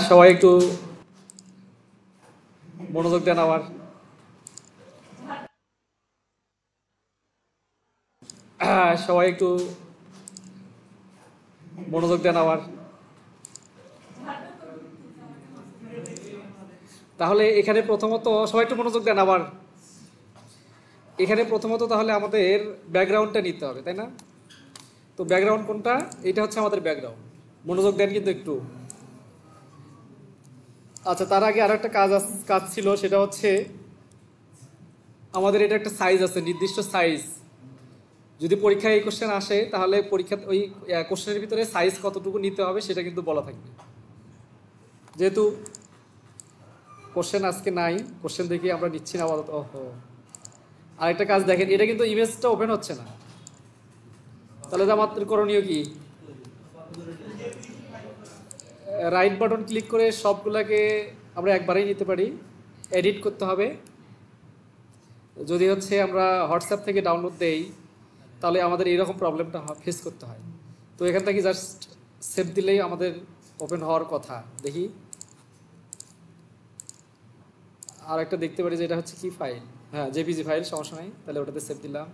সবাই একটু মনোযোগ দেন আমার। সবাই একটু মনোযোগ দেন আমার। তাহলে এখানে প্রথমত সবাই একটু মনোযোগ দেন আবার। এখানে প্রথমত তাহলে আমাদের ব্যাকগ্রাউন্ডটা নিতে হবে, তাই না? তো ব্যাকগ্রাউন্ড কোনটা? এটা হচ্ছে আমাদের ব্যাকগ্রাউন্ড। মনোযোগ দেন কিন্তু একটু। আচ্ছা, তার আগে আরো একটা কাজ ছিল, সেটা হচ্ছে আমাদের এটা একটা সাইজ আছে, নির্দিষ্ট সাইজ। যদি পরীক্ষায় এই কোশ্চেন আসে তাহলে পরীক্ষা ওই কোশ্চেনের ভিতরে সাইজ কতটুকু নিতে হবে সেটা কিন্তু বলা থাকবে। যেহেতু কোশ্চেন আজকে নাই, কোশ্চেন দেখে আমরা নিচ্ছি না আপাতত। ওহো, আরেকটা কাজ দেখেন, এটা কিন্তু ইমেজটা ওপেন হচ্ছে না। তাহলে আমাদের করণীয় কি? রাইট বাটন ক্লিক করে সবগুলাকে আমরা একবারেই নিতে পারি। এডিট করতে হবে। যদি হচ্ছে আমরা হোয়াটসঅ্যাপ থেকে ডাউনলোড দেই তাহলে আমাদের এইরকম প্রবলেমটা ফেস করতে হয়। তো এখান থেকে জাস্ট সেভ দিলেই আমাদের ওপেন হওয়ার কথা। দেখি আর একটা দেখতে পারি যে এটা হচ্ছে কি ফাইল। হ্যাঁ, জেপিজি ফাইল, সমস্যা নাই। তাহলে ওটাতে সেভ দিলাম।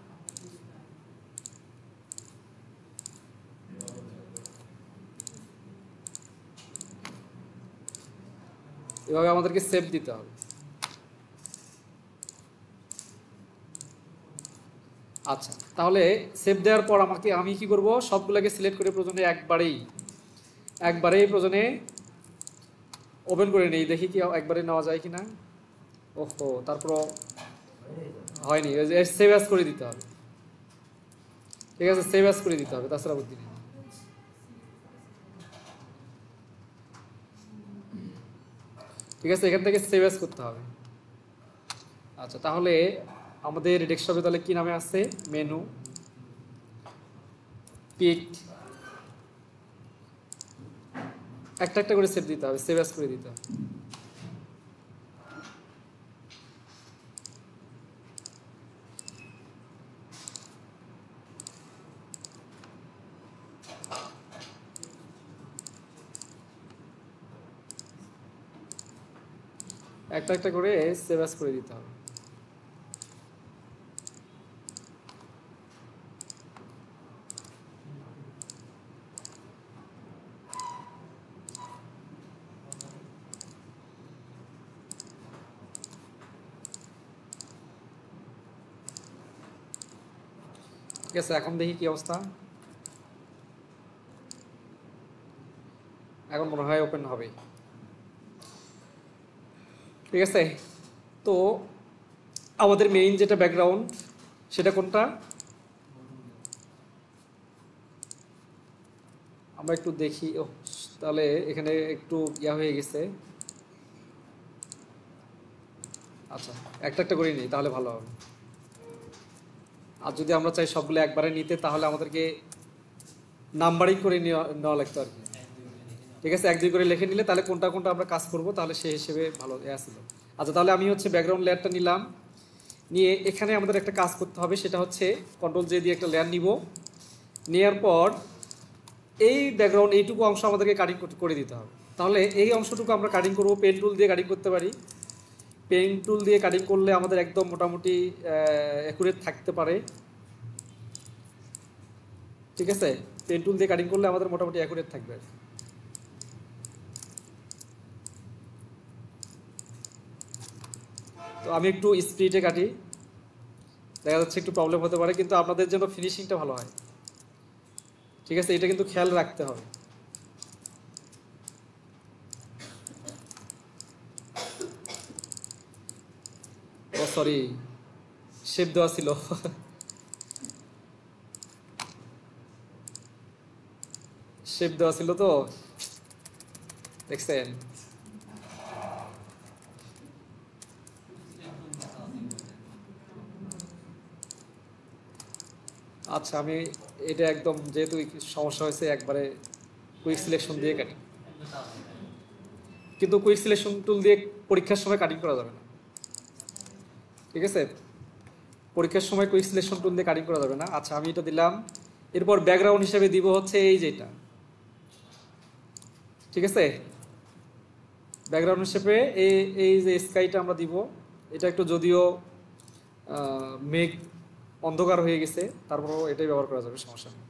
এভাবে আমাদেরকে সেভ দিতে হবে। আচ্ছা, তাহলে সেভ দেওয়ার পর আমি কি করব? সবগুলোকে সিলেক্ট করে প্রয়োজনে একবারেই প্রয়োজনে ওপেন করে নেই। দেখি কি একবারে নেওয়া যায় কিনা। ওহো, তারপর হয়নি। সেভ অ্যাজ করে দিতে হবে। ঠিক আছে, সেভ অ্যাজ করে দিতে হবে, তাছাড়া বুদ্ধি নেই। ঠিক আছে, এখান থেকে সেভ অ্যাজ করতে হবে। আচ্ছা, তাহলে আমাদের ডেস্কটপে তাহলে কি নামে আছে? মেনু, পিক, একটা একটা করে সেভ দিতে হবে, সেভ অ্যাজ করে দিতে হবে। একটা একটা করে সেভ অ্যাজ করে দিতে হবে। ঠিক আছে, এখন দেখি কি অবস্থা। এখন মনে হয় ওপেন হবে। ঠিক আছে, তো আমাদের মেইন যেটা ব্যাকগ্রাউন্ড সেটা কোনটা? আমরা একটু দেখি। ও, তাহলে এখানে একটু হয়ে গেছে। আচ্ছা, একটা একটা করে নিই তাহলে ভালো হবে। আর যদি আমরা চাই সবগুলো একবারে নিতে তাহলে আমাদেরকে নাম্বারিং করে নেওয়া লাগতো আর কি। ঠিক আছে, এক দুই করে লিখে নিলে তাহলে কোনটা কোনটা আমরা কাজ করব তাহলে সেই হিসেবে ভালো আসছিল। আচ্ছা, তাহলে আমি হচ্ছে ব্যাকগ্রাউন্ড লেয়ারটা নিলাম। নিয়ে এখানে আমাদের একটা কাজ করতে হবে, সেটা হচ্ছে কন্ট্রোল জে দিয়ে একটা লেয়ার নিব। নেওয়ার পর এই ব্যাকগ্রাউন্ড এইটুকু অংশ আমাদেরকে কাটিং করে দিতে হবে। তাহলে এই অংশটুকু আমরা কাটিং করব, পেন টুল দিয়ে কাটিং করতে পারি। পেন টুল দিয়ে কাটিং করলে আমাদের একদম মোটামুটি অ্যাকুরেট থাকতে পারে। ঠিক আছে, পেন টুল দিয়ে কাটিং করলে আমাদের মোটামুটি অ্যাকুরেট থাকবে। তো আমি একটু স্পিডে কাটি, দেখা যাচ্ছে একটু প্রবলেম হতে পারে, কিন্তু আপনাদের জন্য ফিনিশিংটা ভালো হয়। ঠিক আছে, এটা কিন্তু খেয়াল রাখতে হবে। ও সরি, শেপ দেওয়া ছিল। শেপ দেওয়া ছিল তো, দেখছেন? আচ্ছা, আমি এটা একদম যেহেতু সমস্যা হয়েছে একবারে কুইক সিলেকশন দিয়ে কাটি। কিন্তু কুইক সিলেকশন টুল দিয়ে পরীক্ষার সময় কাটিং করা যাবে না। ঠিক আছে, পরীক্ষার সময় কুইক সিলেকশন টুল দিয়ে কাটিং করা যাবে না। আচ্ছা, আমি এটা দিলাম। এরপর ব্যাকগ্রাউন্ড হিসেবে দিব হচ্ছে এই যেটা। ঠিক আছে, ব্যাকগ্রাউন্ড হিসেবে এই এই যে স্কাইটা আমরা দিব, এটা একটু যদিও মেঘ অন্ধকার হয়ে গেছে, তারপরেও এটাই ব্যবহার করা যাবে, সমস্যা নেই।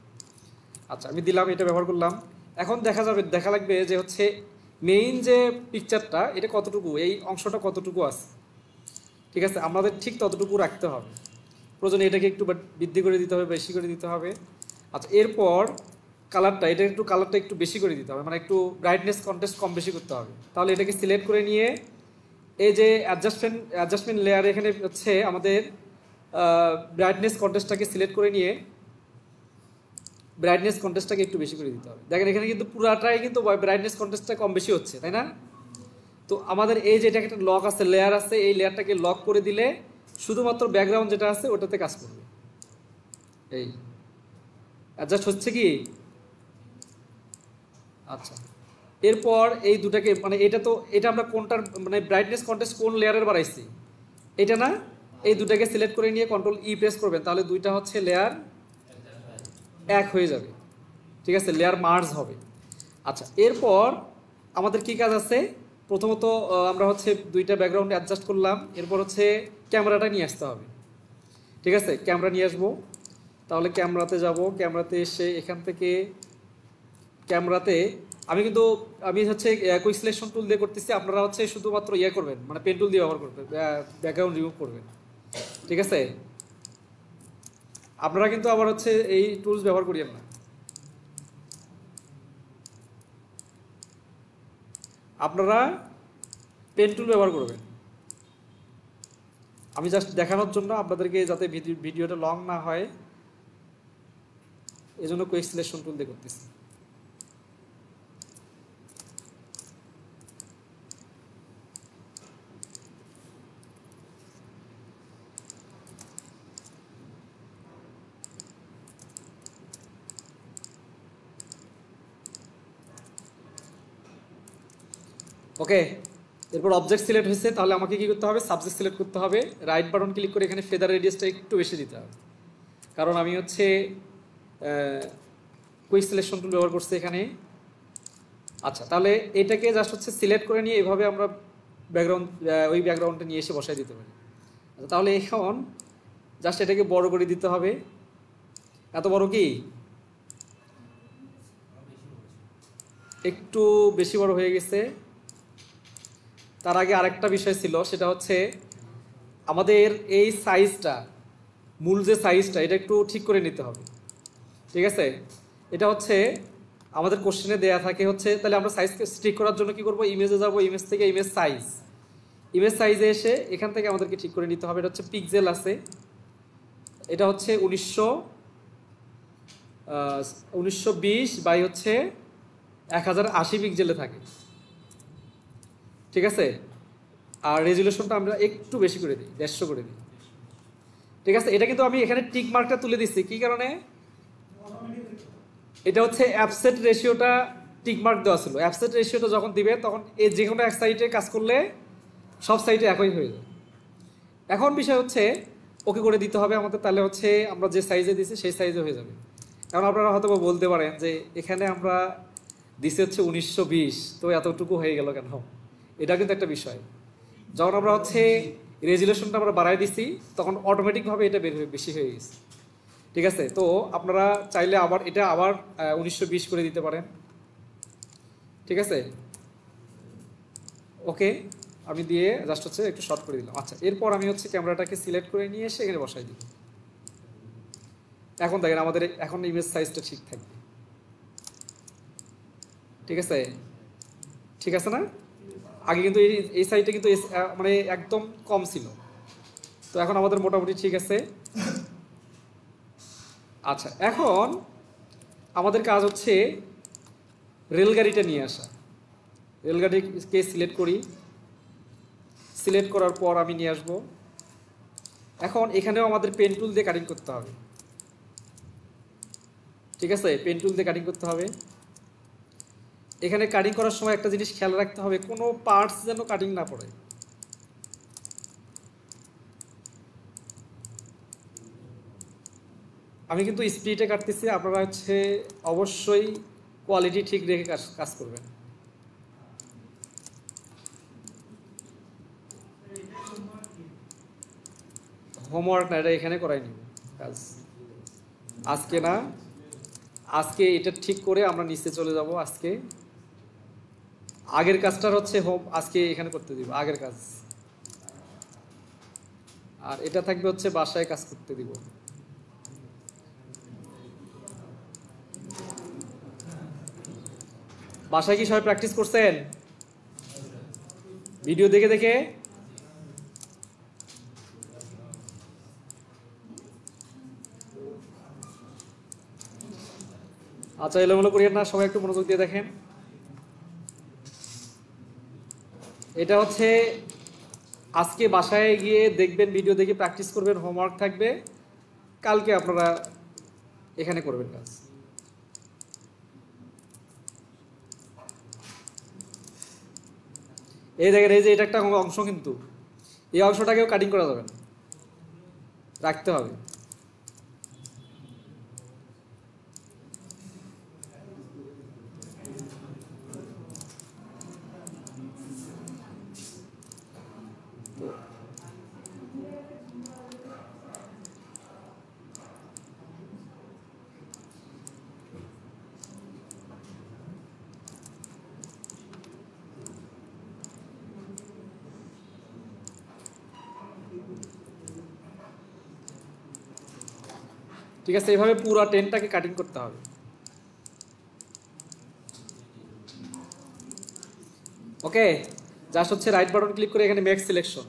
আচ্ছা, আমি দিলাম, এটা ব্যবহার করলাম। এখন দেখা লাগবে যে হচ্ছে মেইন যে পিকচারটা এটা কতটুকু, এই অংশটা কতটুকু আছে। ঠিক আছে, আমাদের ঠিক ততটুকু রাখতে হবে। প্রয়োজনে এটাকে একটু বৃদ্ধি করে দিতে হবে, বেশি করে দিতে হবে। আচ্ছা, এরপর কালারটা একটু বেশি করে দিতে হবে, মানে একটু ব্রাইটনেস কন্ট্রাস্ট কম বেশি করতে হবে। তাহলে এটাকে সিলেক্ট করে নিয়ে এই যে অ্যাডজাস্টমেন্ট লেয়ার, এখানে হচ্ছে আমাদের ব্রাইটনেস কন্ট্রাস্টটাকে সিলেক্ট করে নিয়ে ব্রাইটনেস কন্ট্রাস্টটাকে একটু বেশি করে দিতে হবে। দেখেন এখানে কিন্তু পুরাটাই কিন্তু ব্রাইটনেস কন্ট্রাস্টটা কম বেশি হচ্ছে, তাই না? তো আমাদের এই যে এটা একটা লক আছে, লেয়ার আছে, এই লেয়ারটাকে লক করে দিলে শুধুমাত্র ব্যাকগ্রাউন্ড যেটা আছে ওটাতে কাজ করবে। এই অ্যাডজাস্ট হচ্ছে কি? আচ্ছা, এরপর এই দুটাকে মানে এটা আমরা কোনটার মানে ব্রাইটনেস কন্ট্রাস্ট কোন লেয়ারের বাড়াইছি এটা না, এই দুটাকে সিলেক্ট করে নিয়ে কন্ট্রোল ই প্রেস করবেন, তাহলে দুইটা হচ্ছে লেয়ার এক হয়ে যাবে। ঠিক আছে, লেয়ার মার্জ হবে। আচ্ছা, এরপর আমাদের কি কাজ আছে? প্রথমত আমরা হচ্ছে দুইটা ব্যাকগ্রাউন্ড অ্যাডজাস্ট করলাম, এরপর হচ্ছে ক্যামেরাটা নিয়ে আসতে হবে। ঠিক আছে, ক্যামেরা নিয়ে আসবো। তাহলে ক্যামেরাতে যাব, ক্যামেরাতে এসে এখান থেকে ক্যামেরাতে আমি হচ্ছে কুইক সিলেকশন টুল দিয়ে করতেছি, আপনারা হচ্ছে শুধুমাত্র ইয়ে করবেন, মানে পেন টুল দিয়ে ব্যবহার করবেন, ব্যাকগ্রাউন্ড রিমুভ করবেন। ঠিক আছে, আপনারা কিন্তু আবার হচ্ছে এই টুলস ব্যবহার করিয়েন না, আপনারা পেন টুল ব্যবহার করবেন। আমি জাস্ট দেখানোর জন্য আপনাদেরকে, যাতে ভিডিওটা লং না হয়, এই জন্য কুইক সিলেকশন টুল দিয়ে করতেছি। ওকে, এরপর অবজেক্ট সিলেক্ট হয়েছে, তাহলে আমাকে কি করতে হবে? সাবজেক্ট সিলেক্ট করতে হবে। রাইট বাটন ক্লিক করে এখানে ফেদার রেডিয়াসটা একটু বেশি দিতে হবে, কারণ আমি হচ্ছে কুইক সিলেকশন টুল ব্যবহার করছি এখানে। আচ্ছা, তাহলে এটাকে জাস্ট হচ্ছে সিলেক্ট করে নিয়ে এভাবে আমরা ওই ব্যাকগ্রাউন্ডটা নিয়ে এসে বসাই দিতে পারি। আচ্ছা, তাহলে এখন জাস্ট এটাকে বড় করে দিতে হবে। এত বড় কি? একটু বেশি বড় হয়ে গেছে। তার আগে আরেকটা বিষয় ছিল, সেটা হচ্ছে আমাদের এই সাইজটা, মূল যে সাইজটা, এটা একটু ঠিক করে নিতে হবে। ঠিক আছে, এটা হচ্ছে আমাদের কোশ্চেনে দেয়া থাকে হচ্ছে, তাহলে আমরা সাইজকে ঠিক করার জন্য কি করব? ইমেজে যাব, ইমেজ থেকে ইমেজ সাইজে এসে এখান থেকে আমাদেরকে ঠিক করে নিতে হবে। এটা হচ্ছে পিক্সেল আছে, এটা হচ্ছে 1920 বাই হচ্ছে 1080 পিক্সেলে থাকে। ঠিক আছে, আর রেজুলেশনটা আমরা একটু বেশি করে দিই, 150 করে দিই। ঠিক আছে, এটা কিন্তু আমি এখানে টিক মার্কটা তুলে দিচ্ছি, কি কারণে? এটা হচ্ছে অ্যাপসেট রেশিওটা টিক মার্ক দেওয়া ছিল। অ্যাপসেট রেশিওটা যখন দিবে তখন এই যে কোনো এক সাইটে কাজ করলে সব সাইটে একই হয়ে যায়। এখন বিষয় হচ্ছে ওকে করে দিতে হবে আমাদের, তাহলে হচ্ছে আমরা যে সাইজে দিছি সেই সাইজে হয়ে যাবে। এখন আপনারা হয়তো বলতে পারেন যে এখানে আমরা দিছি হচ্ছে 1920, তো এতটুকু হয়ে গেল কেন? এটা কিন্তু একটা বিষয়। যখন আমরা হচ্ছে রেজুলেশনটা আমরা বাড়াই দিছি, তখন অটোমেটিকভাবে এটা বেশি হয়ে গেছে। ঠিক আছে, তো আপনারা চাইলে এটা আবার 1920 করে দিতে পারেন। ঠিক আছে, ওকে, আমি দিয়ে জাস্ট হচ্ছে একটু শর্ট করে দিলাম। আচ্ছা, এরপর আমি হচ্ছে ক্যামেরাটাকে সিলেক্ট করে নিয়ে এসে এখানে বসাই দিব। এখন দেখেন আমাদের এখন ইমেজ সাইজটা ঠিক থাকবে। ঠিক আছে, ঠিক আছে না? আগে কিন্তু এই সাইডে কিন্তু মানে একদম কম ছিল, তো এখন আমাদের মোটামুটি ঠিক আছে। আচ্ছা, এখন আমাদের কাজ হচ্ছে রেলগাড়িটা নিয়ে আসা। রেলগাড়িকে সিলেক্ট করি, সিলেক্ট করার পর আমি নিয়ে আসব। এখন এখানেও আমাদের পেন টুল দিয়ে কাটিং করতে হবে। ঠিক আছে, পেন টুল দিয়ে কাটিং করতে হবে। এখানে কাটিং করার সময় একটা জিনিস খেয়াল রাখতে হবে, কোনো পার্টস যেন কাটিং না পড়ে। আমি কিন্তু স্পিডে কাটতেছি, আপনারা হচ্ছে অবশ্যই কোয়ালিটি ঠিক রেখে কাজ করবেন। হোমওয়ার্ক না, এটা এখানে করাই নিব কাজ, আজকে না, আজকে এটা ঠিক করে আমরা নিচে চলে যাব। আজকে আগের কাজটা হচ্ছে হোম, আজকে এখানে করতে দিব আগের কাজ, আর এটা থাকবে হচ্ছে বাসায় কাজ করতে দিব। বাসায় কি সবাই প্র্যাকটিস করছেন ভিডিও দেখে দেখে? আচ্ছা, এলোমেলো করিয়েন না, সবাই একটু মনোযোগ দিয়ে দেখেন। এটা হচ্ছে আজকে বাসায় গিয়ে দেখবেন, ভিডিও দেখে প্র্যাকটিস করবেন, হোমওয়ার্ক থাকবে, কালকে আপনারা এখানে করবেন কাজ। এই দেখেন, এই যে এটা একটা অংশ, কিন্তু এই অংশটাকেও কাটিং করা যাবে না, রাখতে হবে। ঠিক আছে, এইভাবে পুরো টেনটাকে কাটিং করতে হবে। ওকে, জাস্ট হচ্ছে রাইট বাটন ক্লিক করে এখানে মেক সিলেকশন,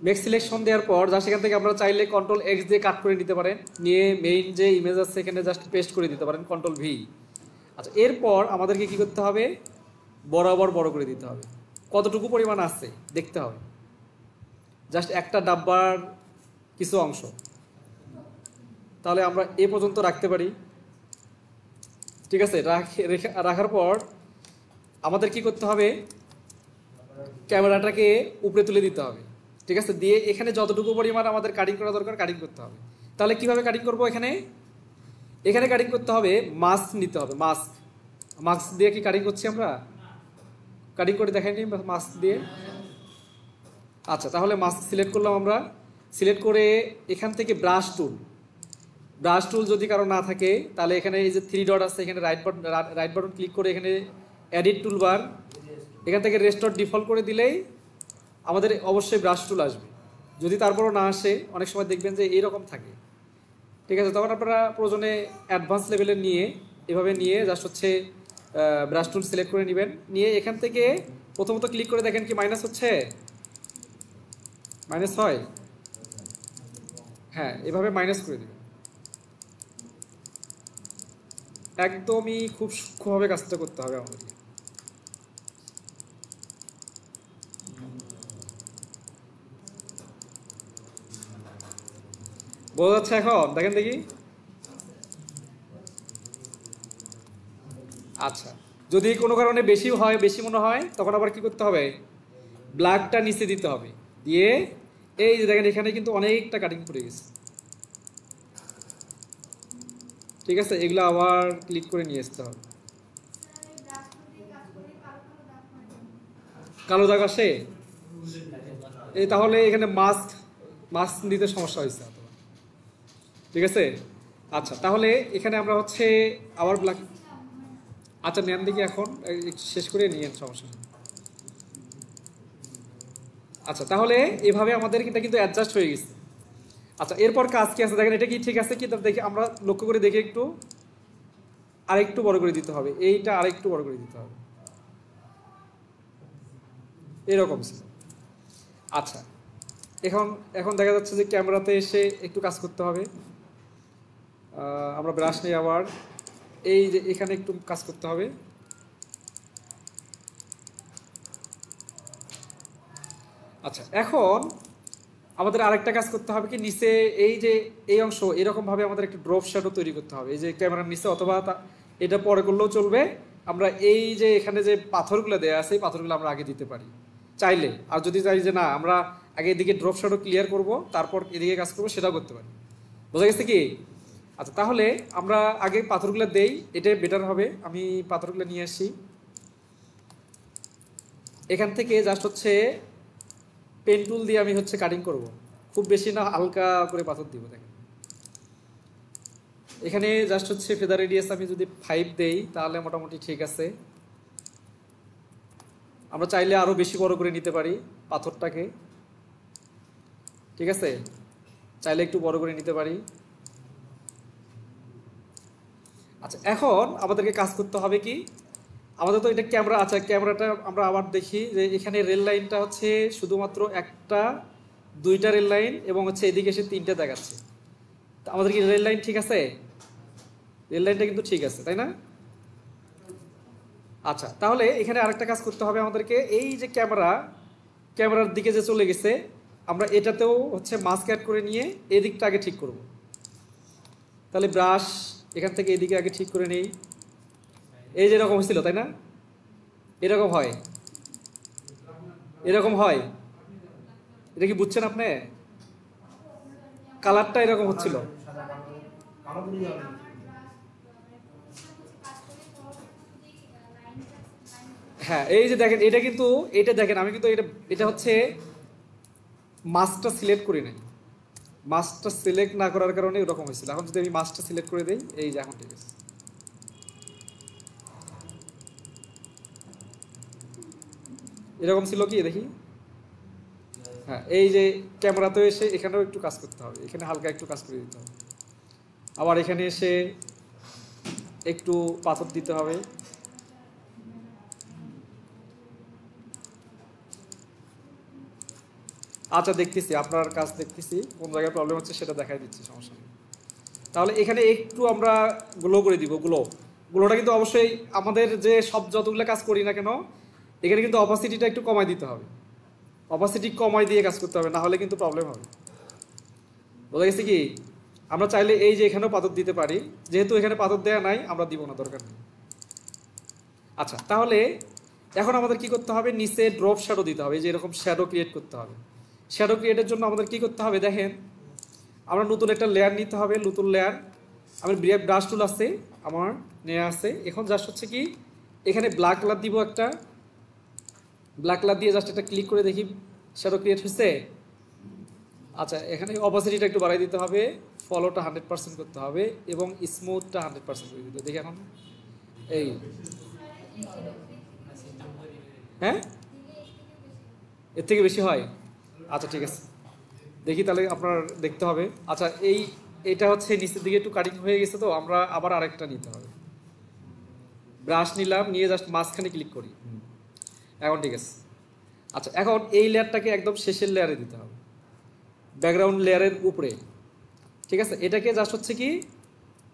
মেক সিলেকশন দেওয়ার পর জাস্ট এখান থেকে আমরা চাইলে কন্ট্রোল এক্স দিয়ে কাট করে নিতে পারেন, নিয়ে মেইন যে ইমেজ আছে এখানে জাস্ট পেস্ট করে দিতে পারেন, কন্ট্রোল ভি। আচ্ছা, এরপর আমাদেরকে কি করতে হবে, বরাবর বড় করে দিতে হবে, কতটুকু পরিমাণ আছে দেখতে হবে, জাস্ট একটা ডাব্বার কিছু অংশ, তাহলে আমরা এ পর্যন্ত রাখতে পারি। ঠিক আছে, রাখার পর আমাদের কি করতে হবে, ক্যামেরাটাকে উপরে তুলে দিতে হবে। ঠিক আছে, দিয়ে এখানে যতটুকু পরিমাণ আমাদের কাটিং করা দরকার কাটিং করতে হবে। তাহলে কিভাবে কাটিং করব, এখানে এখানে কাটিং করতে হবে, মাস্ক নিতে হবে, মাস্ক, মাস্ক দিয়ে কি কাটিং করছি আমরা, কাটিং করে দেখাইনি মাস্ক দিয়ে। আচ্ছা, তাহলে মাস্ক সিলেক্ট করলাম আমরা, সিলেক্ট করে এখান থেকে ব্রাশ টুল, ব্রাশ টুল যদি কারো না থাকে তাহলে এখানে এই যে থ্রি ডট আছে এখানে রাইট বাটন ক্লিক করে এখানে এডিট টুলবার, এখান থেকে রেস্টোর ডিফল্ট করে দিলেই আমাদের অবশ্যই ব্রাশ টুল আসবে। যদি তারপরও না আসে, অনেক সময় দেখবেন যে এইরকম থাকে। ঠিক আছে, তখন আপনারা প্রয়োজনে অ্যাডভান্স লেভেলের নিয়ে এভাবে নিয়ে জাস্ট হচ্ছে ব্রাশ টুল সিলেক্ট করে নেবেন, নিয়ে এখান থেকে প্রথমত ক্লিক করে দেখেন কি মাইনাস হচ্ছে, মাইনাস হয়, হ্যাঁ, এভাবে মাইনাস করে দেবেন। একদমই খুব সূক্ষ্মভাবে কাজটা করতে হবে আমাদেরকে। বোঝা যাচ্ছে এখন? দেখেন দেখি। আচ্ছা, যদি কোনো কারণে বেশি হয়, বেশি মনে হয়, তখন আবার কি করতে হবে, ব্ল্যাকটা নিচে দিতে হবে, দিয়ে এই যে দেখেন এখানে কিন্তু অনেকটা কাটিং পড়ে গেছে। ঠিক আছে, এগুলো আবার ক্লিক করে নিয়ে আসতে হবে। কালো দাগ আসে, এই তাহলে এখানে মাস্ক, মাস্ক দিতে সমস্যা হয়েছে। ঠিক আছে, আচ্ছা, তাহলে এখানে আমরা হচ্ছে আবার ব্ল্যাক, আচ্ছা নেন দেখি এখন, শেষ করে নিয়ে সমস্যা নেই। আচ্ছা, তাহলে এভাবে আমাদের এটা কিন্তু অ্যাডজাস্ট হয়ে গেছে। আচ্ছা, এরপর কাজ কি আছে দেখেন, এটা কি ঠিক আছে কি দেখি, আমরা লক্ষ্য করে দেখি একটু, আরেকটু বড় করে দিতে হবে, এইটা আরেকটু বড় করে দিতে হবে, এরকম ছিল। আচ্ছা, এখন এখন দেখা যাচ্ছে যে ক্যামেরাতে এসে একটু কাজ করতে হবে। আমরা ব্রাশ নিয়ে আবার এই যে এখানে একটু কাজ করতে হবে। আচ্ছা, এখন আমাদের আরেকটা কাজ করতে হবে কি, নিচে এই যে এই অংশ এরকম ভাবে আমাদের একটা ড্রপ শ্যাডো তৈরি করতে হবে, এই যে ক্যামেরার নিচে, অথবা এটা পরে করলেও চলবে। আমরা এই যে এখানে যে পাথরগুলো দেওয়া আছে এই পাথরগুলো আমরা আগে দিতে পারি চাইলে, আর যদি চাই যে না আমরা আগে এদিকে ড্রপ শ্যাডো ক্লিয়ার করব তারপর এদিকে কাজ করবো, সেটাও করতে পারি। বোঝা গেছে কি? আচ্ছা, তাহলে আমরা আগে পাথরগুলো দেই, এটাই বেটার হবে। আমি পাথরগুলো নিয়ে আসি, এখান থেকে জাস্ট হচ্ছে পেন টুল দিয়ে আমি হচ্ছে কাটিং করব, খুব বেশি না, হালকা করে পাথর দিব। দেখেন এখানে জাস্ট হচ্ছে ফেদার রেডিয়াস আমি যদি 5 দেই তাহলে মোটামুটি ঠিক আছে। আমরা চাইলে আরো বেশি বড় করে নিতে পারি পাথরটাকে, ঠিক আছে, চাইলে একটু বড় করে নিতে পারি। আচ্ছা এখন আমাদেরকে কাজ করতে হবে কি, আমাদের তো এটা ক্যামেরা, আচ্ছা ক্যামেরাটা আমরা আবার দেখি যে এখানে রেল লাইনটা হচ্ছে শুধুমাত্র একটা, দুইটা রেল লাইন এবং হচ্ছে এদিকে এসে 3টে দেখাচ্ছে। তো আমাদের কি রেল লাইন ঠিক আছে? রেল লাইনটা কিন্তু ঠিক আছে, তাই না? আচ্ছা তাহলে এখানে আরেকটা কাজ করতে হবে আমাদেরকে, এই যে ক্যামেরার দিকে যে চলে গেছে, আমরা এটাতেও হচ্ছে মাস্ক অ্যাড করে নিয়ে এদিকটা আগে ঠিক করব। তাহলে ব্রাশ এখান থেকে এদিকে আগে ঠিক করে নেই, এই যে এরকম হয়েছিল তাই না, এরকম হয়, এরকম হয়, এটা কি বুঝছেন আপনি? কালারটা এরকম হচ্ছিল। হ্যাঁ এই যে দেখেন, এটা কিন্তু, এটা দেখেন আমি কিন্তু এটা হচ্ছে মাস্কটা সিলেক্ট করি নাই, মাস্কটা সিলেক্ট না করার কারণে এরকম হয়েছিল। এখন যদি আমি মাস্কটা সিলেক্ট করে দেই, এই যে এখন ঠিক আছে। এরকম ছিল কি দেখি, হ্যাঁ এই যে ক্যামেরাতে এসে এখানেও একটু কাজ করতে হবে, এখানে হালকা একটু কাজ করে দিতে হবে, আবার এখানে এসে একটু পাথর দিতে হবে। আচ্ছা দেখতেছি আপনার কাজ, দেখতেছি কোন জায়গায় প্রবলেম হচ্ছে সেটা দেখাই দিচ্ছি, সমস্যা নেই। তাহলে এখানে একটু আমরা গ্লো করে দিব, গ্লোটা কিন্তু অবশ্যই আমাদের যে সব যতগুলো কাজ করি না কেন এখানে কিন্তু অপাসিটিটা একটু কমাই দিতে হবে, অপাসিটি কমাই দিয়ে কাজ করতে হবে, না হলে কিন্তু প্রবলেম হবে। বোঝা গেছে কি? আমরা চাইলে এই যে এখানেও পাথর দিতে পারি, যেহেতু এখানে পাথর দেওয়া নাই আমরা দিব না, দরকার নেই। আচ্ছা তাহলে এখন আমাদের কি করতে হবে, নিচে ড্রপ শ্যাডো দিতে হবে, এই যে এরকম শ্যাডো ক্রিয়েট করতে হবে। শ্যাডো ক্রিয়েটের জন্য আমাদের কি করতে হবে দেখেন, আমরা নতুন একটা লেয়ার নিতে হবে, নতুন লেয়ার, আমার ব্রাশ টুল আছে আমার নেওয়া আছে। এখন জাস্ট হচ্ছে কি এখানে ব্ল্যাক কালার দিব একটা, ব্ল্যাক কালার দিয়ে জাস্ট একটা ক্লিক করে দেখি শ্যাডো ক্রিয়েট হয়েছে। আচ্ছা এখানে অপাসিটিটা একটু বাড়াই দিতে হবে, ফলোটা 100% করতে হবে এবং স্মুথটা 100% করে দিতে হবে। দেখি এখন এই, হ্যাঁ এর থেকে বেশি হয়? আচ্ছা ঠিক আছে, দেখি তাহলে আপনার দেখতে হবে। আচ্ছা এইটা হচ্ছে নিচের দিকে একটু কাটিং হয়ে গেছে, তো আমরা আবার আরেকটা নিতে হবে। ব্রাশ নিলাম, নিয়ে জাস্ট মাঝখানে ক্লিক করি, এখন ঠিক আছে। আচ্ছা এখন এই লেয়ারটাকে একদম শেষের লেয়ারে দিতে হবে, ব্যাকগ্রাউন্ড লেয়ারের উপরে, ঠিক আছে। এটাকে জাস্ট হচ্ছে কি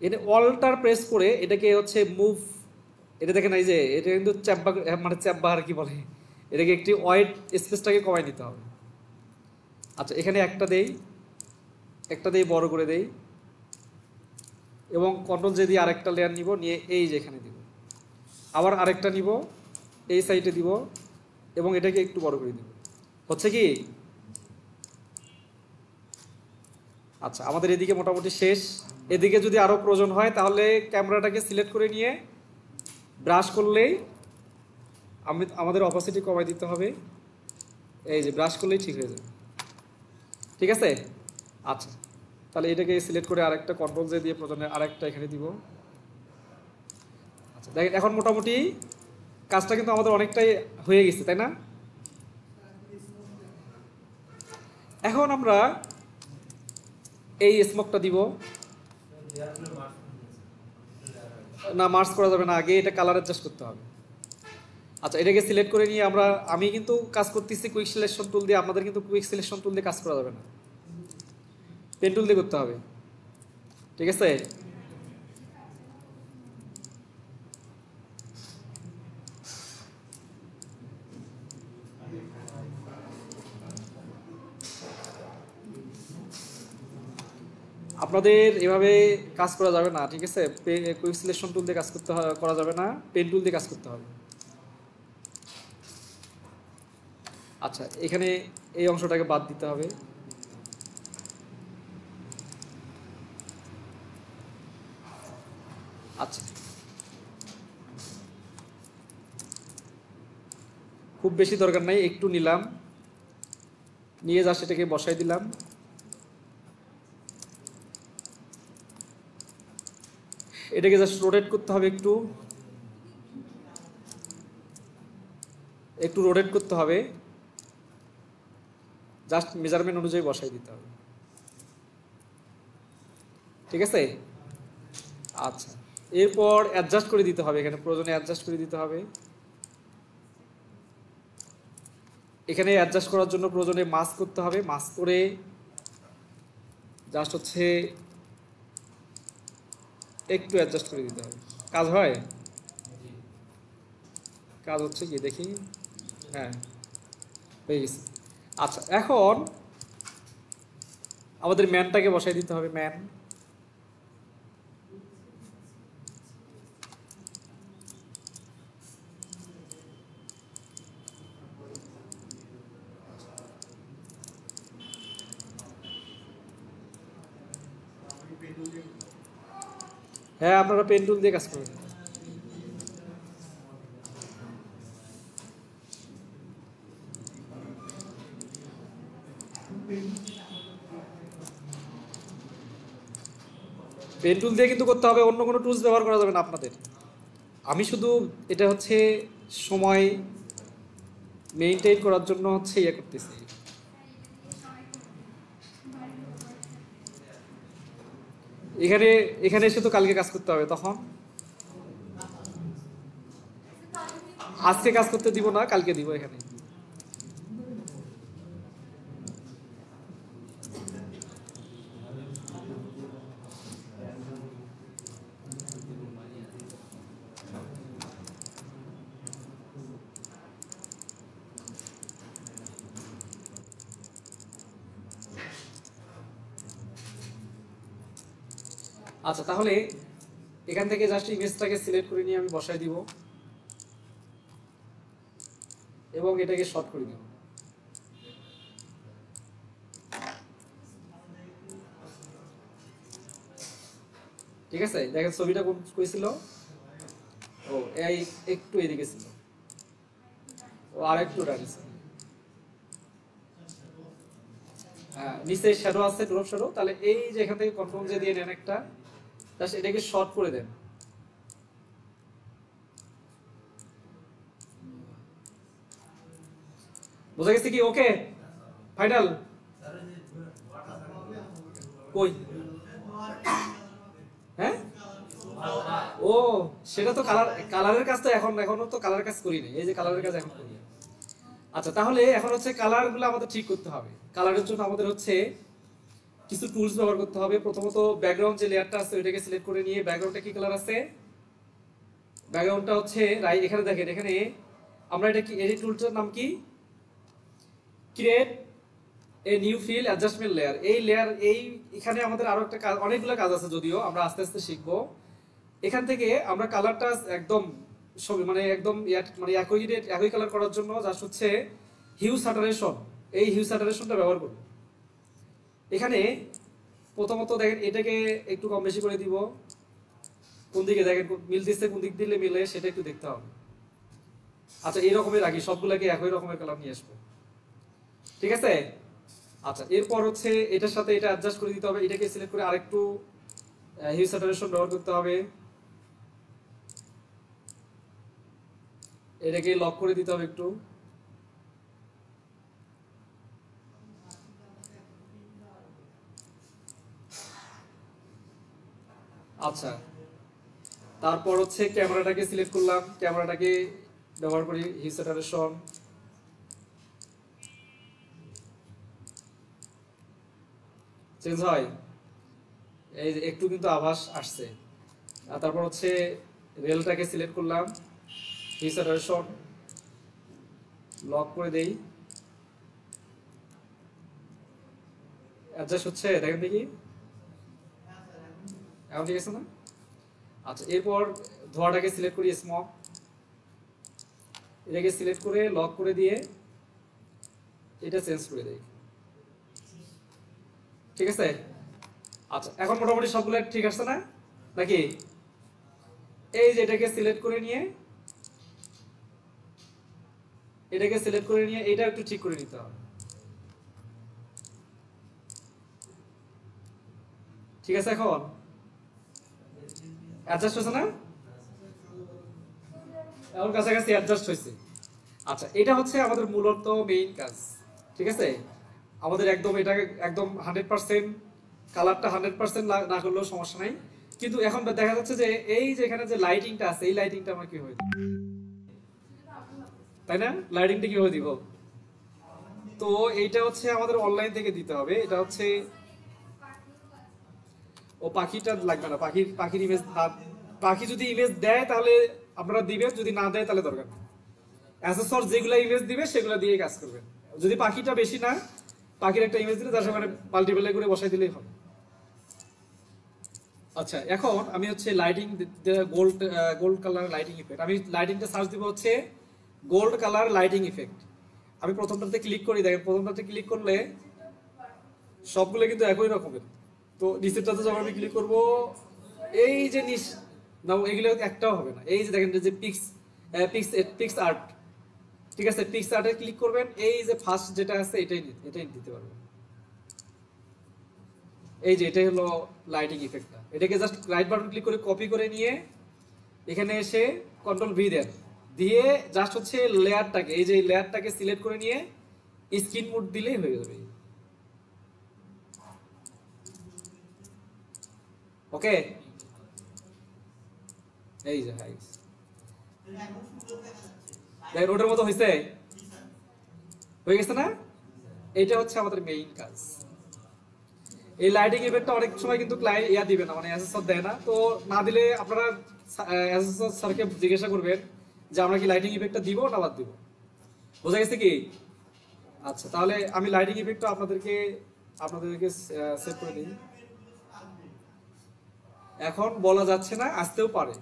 এটা অল্টার প্রেস করে এটাকে হচ্ছে মুভ, এটা দেখেন এই যে এটা কিন্তু চ্যাপবা, মানে চ্যাপবা আর কি বলে, এটাকে একটি ওয়াইড স্পেসটাকে কমাই নিতে হবে। আচ্ছা এখানে একটা দেই বড় করে দেই এবং কন্ট্রোল জে দিয়ে আরেকটা লেয়ার নিব, নিয়ে এই যে এখানে দিব, আবার আরেকটা নিব এই সাইডে দিব এবং এটাকে একটু বড় করে দিব, হচ্ছে কি? আচ্ছা আমাদের এদিকে মোটামুটি শেষ। এদিকে যদি আরো প্রয়োজন হয় তাহলে ক্যামেরাটাকে সিলেক্ট করে নিয়ে ব্রাশ করলেই আমাদের অপাসিটি কমাই দিতে হবে, এই যে ব্রাশ করলেই ঠিক হয়ে যাবে, ঠিক আছে। আচ্ছা তাহলে এটাকে সিলেক্ট করে আরেকটা কন্ট্রোল জে দিয়ে প্রয়োজনে আরেকটা এখানে দিব। আচ্ছা দেখেন এখন মোটামুটি কাজটা কিন্তু আমাদের অনেকটাই হয়ে গেছে, তাই না? এখন আমরা এই স্মোকটা দিব না, মার্চ করা যাবে না, আগে এটা কালার অ্যাডজাস্ট করতে হবে। আচ্ছা এটাকে সিলেক্ট করে নিয়ে আমি কিন্তু কাজ করতেছি কুইক সিলেকশন টুল দিয়ে, আপনাদের কিন্তু কুইক সিলেকশন টুল দিয়ে কাজ করা যাবে না, পেন টুল দিয়ে করতে হবে, ঠিক আছে। আপনাদের এভাবে কাজ করা যাবে না, ঠিক আছে। কুইক সিলেকশন টুল দিয়ে কাজ করা যাবে না, পেন টুল দিয়ে কাজ করতে হবে। আচ্ছা এখানে এই অংশটাকে বাদ দিতে হবে। আচ্ছা খুব বেশি দরকার নাই, একটু নিলাম, নিয়ে যা সেটাকে বসাই দিলাম। এটাকে জাস্ট রোটেট করতে হবে, একটু একটু রোটেট করতে হবে, জাস্ট মেজারমেন্ট অনুযায়ী বসাই দিতে হবে। ঠিক আছে? আচ্ছা, এরপর অ্যাডজাস্ট করে দিতে হবে, এখানে প্রয়োজনে অ্যাডজাস্ট করে দিতে হবে। এখানে অ্যাডজাস্ট করার জন্য প্রয়োজনে মাস্ক করতে হবে, মাস্ক করে জাস্ট হচ্ছে একটু অ্যাডজাস্ট করে দিতে হবে। কাজ হয়? কাজ হচ্ছে কি দেখি। হ্যাঁ, হয়ে গেছে। আচ্ছা, এখন আমাদের ম্যানটাকে বসাই দিতে হবে, ম্যান। হ্যাঁ, আপনারা পেন টুল দিয়ে কাজ করবেন। পেন টুল দিয়ে কিন্তু করতে হবে, অন্য কোনো টুলস ব্যবহার করা যাবে না আপনাদের। আমি শুধু এটা হচ্ছে সময় মেইনটেইন করার জন্য হচ্ছে ইয়ে করতেছি। এখানে এখানে এসে তো কালকে কাজ করতে হবে, তখন আজকে কাজ করতে দিব না, কালকে দিব এখানে। আচ্ছা, তাহলে এখান থেকে জাস্ট ইমেজটাকে সিলেক্ট করে নিয়ে আমি বসাই দিব এবং এটাকে শর্ট করে দিব। ঠিক আছে, দেখেন ছবিটা কোন কই ছিল? ও এই একটু এদিকে ছিল, ও আর একটু ডান ছিল। হ্যাঁ, নিচে শ্যাডো আছে, ড্রপ শ্যাডো। তাহলে এই যে এখান থেকে কন্ট্রোল জে দিয়ে নেন একটা, জাস্ট এটাকে শর্ট করে দেন। বোঝা গেছে কি? ওকে, ফাইনাল। কই? হ্যাঁ, ও সেটা তো কালারের কাজ তো এখনো তো কালার কাজ করি নাই, এই যে কালারের কাজ এখন করি। আচ্ছা, তাহলে এখন হচ্ছে কালারগুলো আমাদের ঠিক করতে হবে। কালারের জন্য আমাদের হচ্ছে কিছু টুলস ব্যবহার করতে হবে। প্রথমত ব্যাকগ্রাউন্ড যে লেয়ারটা আছে ওইটাকে সিলেক্ট করে নিয়ে, ব্যাকগ্রাউন্ডটা কি কালার আছে? ব্যাকগ্রাউন্ডটা হচ্ছে রাইট, এখানে দেখেন, এখানে আমরা এটা কি, এডিট টুলটার নাম কি? Create a new fill adjustment layer. এই লেয়ার, এখানে আমাদের আরো একটা কাজ, অনেকগুলো কাজ আছে, যদিও আমরা আস্তে আস্তে শিখবো। এখান থেকে আমরা কালারটা একদম মানে একদম মানে একই কালার করার জন্য জাস্ট হচ্ছে হিউ স্যাটারেশন, এই হিউ স্যাটারেশনটা ব্যবহার করব। এখানে প্রথমত দেখেন এটাকে একটু কম বেশি করে দিব, কোন দিকে দেখেন মিলতেছে, কোন দিক দিলে মিলে সেটা একটু দেখতে হবে। আচ্ছা, এই রকমের রাখি, সবগুলোকে একই রকমের কালার নিয়ে আসবো। ঠিক আছে? আচ্ছা, এরপর হচ্ছে এটার সাথে এটা অ্যাডজাস্ট করে দিতে হবে, এটাকে সিলেক্ট করে আরেকটু হিউ স্যাটারেশন ব্যবহার করতে হবে, এটাকে লক করে দিতে হবে একটু। আচ্ছা, তারপর হচ্ছে ক্যামেরাটাকে সিলেক্ট করলাম, ক্যামেরাটাকে ব্যবহার করি হিউ স্যাটারেশন। চেঞ্জ হয়, এই যে একটু কিন্তু আভাস আসছে। আর তারপর হচ্ছে রেলটাকে সিলেক্ট করলাম, হিউ স্যাটারেশন লক করে দেই, অ্যাডজাস্ট হচ্ছে, দেখেন দেখি, এখন ঠিক আছে না? আচ্ছা, এরপর ধোঁয়াটাকে সিলেক্ট করি, স্মক, এটাকে সিলেক্ট করে লক করে দিয়ে এটা চেঞ্জ করে দেই। ঠিক আছে? আচ্ছা, এখন মোটামুটি সবগুলো ঠিক আছে না নাকি? এই যে এটাকে সিলেক্ট করে নিয়ে, এটাকে সিলেক্ট করে নিয়ে এটা একটু ঠিক করে নিতে হবে। ঠিক আছে, এখন অ্যাডজাস্ট হয়েছে না? এখন কাছাকাছি অ্যাডজাস্ট হয়েছে। আচ্ছা, এটা হচ্ছে আমাদের মূলত মেইন কাজ। ঠিক আছে, আমাদের একদম এটা একদম 100% কালারটা 100% না করলেও সমস্যা নাই, কিন্তু এখন দেখা যাচ্ছে যে এই যে এখানে যে লাইটিংটা আছে, এই লাইটিংটা আমার কি হয়ে দিব, তাই না? লাইটিংটা কি হয়ে দিব? তো এইটা হচ্ছে আমাদের অনলাইন থেকে দিতে হবে। এটা হচ্ছে, ও পাখিটা লাগবে না, পাখির ইমেজ না, পাখি যদি ইমেজ দেয় তাহলে আপনারা দিবেন, যদি না দেয় তাহলে দরকার নেই। অ্যাসেসর যেগুলো ইমেজ দিবে সেগুলো দিয়ে কাজ করবেন। যদি পাখিটা বেশি না, পাখির একটা ইমেজ দিলে তার সঙ্গে মাল্টিপ্লাই করে বসাই দিলেই হবে। আচ্ছা, এখন আমি হচ্ছে lighting, gold gold colour lighting effect, আমি লাইটিংটা সার্চ দিব হচ্ছে গোল্ড কালার লাইটিং ইফেক্ট। আমি প্রথমটাতে ক্লিক করি, দেখেন প্রথমটাতে ক্লিক করলে সবগুলো কিন্তু একই রকমের। তো নিচেরটাতে যখন আমি ক্লিক করব, এই যে নিচ না, এগুলো একটাও হবে না। এই যে দেখেন যে পিক্স পিক্স পিক্স আর্ট, ঠিক আছে, পিক্স আর্টে ক্লিক করবেন, এই যে ফার্স্ট যেটা আছে এটাই দিতে পারবেন। এই যে এটাই হলো লাইটিং ইফেক্টটা। এটাকে জাস্ট রাইট বাটন ক্লিক করে কপি করে নিয়ে এখানে এসে কন্ট্রোল ভি দেন, দিয়ে জাস্ট হচ্ছে লেয়ারটাকে, এই যে লেয়ারটাকে সিলেক্ট করে নিয়ে স্ক্রিন মোড দিলেই হয়ে যাবে। ওকে, এই যে দেখেন ওটার মতো হয়েছে, হয়ে গেছে না? এটা হচ্ছে আমাদের মেইন কাজ। এই লাইটিং ইফেক্টটা অনেক সময় কিন্তু ক্লায়েন্ট ইয়া দিবে না, মানে অ্যাসেসর দেয় না। তো না দিলে আপনারা অ্যাসেসর স্যারকে জিজ্ঞাসা করবেন যে আমরা কি লাইটিং ইফেক্টটা দিব না বাদ দিব। বোঝা গেছে কি? আচ্ছা, তাহলে আমি লাইটিং ইফেক্টটা আপনাদেরকে সেভ করে দিই। এখন বলা যাচ্ছে না, আসতেও পারে।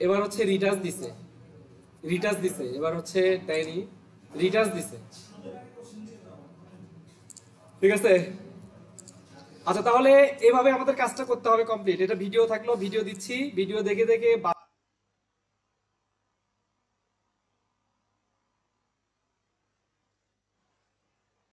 এবার হচ্ছে রিটাচ দিছে, এবার হচ্ছে দেয়নি, রিটাচ দিছে। ঠিক আছে, আচ্ছা তাহলে এভাবে আমাদের কাজটা করতে হবে কমপ্লিট। এটা ভিডিও থাকলো, ভিডিও দিচ্ছি, ভিডিও দেখে দেখে